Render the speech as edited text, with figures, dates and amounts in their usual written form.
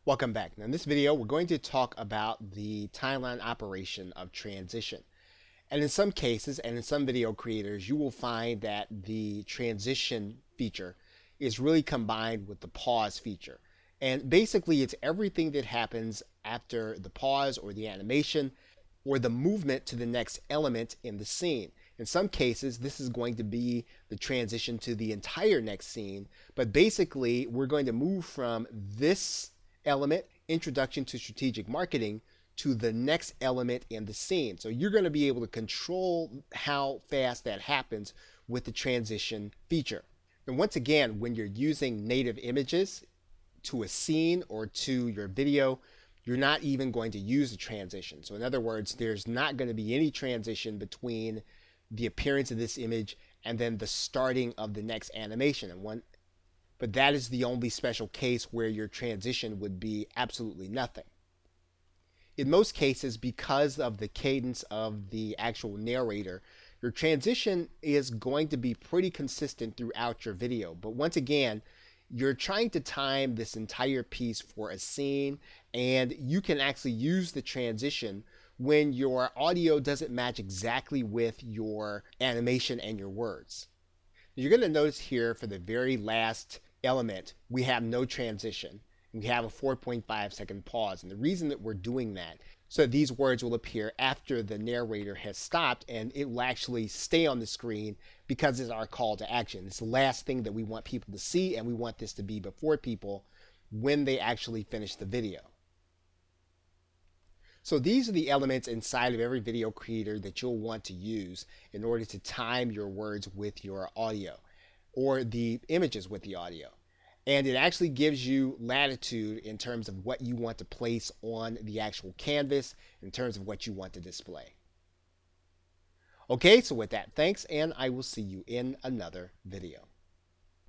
Welcome back. Now in this video, we're going to talk about the timeline operation of transition. And in some cases, and in some video creators, you will find that the transition feature is really combined with the pause feature. And basically, it's everything that happens after the pause or the animation or the movement to the next element in the scene. In some cases, this is going to be the transition to the entire next scene, but basically, we're going to move from this element, introduction to strategic marketing, to the next element in the scene. So you're going to be able to control how fast that happens with the transition feature. And once again, when you're using native images to a scene or to your video, you're not even going to use the transition. So in other words, there's not going to be any transition between the appearance of this image and then the starting of the next animation. But that is the only special case where your transition would be absolutely nothing. In most cases, because of the cadence of the actual narrator, your transition is going to be pretty consistent throughout your video. But once again, you're trying to time this entire piece for a scene, and you can actually use the transition when your audio doesn't match exactly with your animation and your words. You're going to notice here for the very last element, we have no transition. We have a 4.5 second pause. And the reason that we're doing that, so that these words will appear after the narrator has stopped and it will actually stay on the screen because it's our call to action. It's the last thing that we want people to see, and we want this to be before people when they actually finish the video. So these are the elements inside of every video creator that you'll want to use in order to time your words with your audio or the images with the audio. And it actually gives you latitude in terms of what you want to place on the actual canvas, in terms of what you want to display. Okay, so with that, thanks, and I will see you in another video.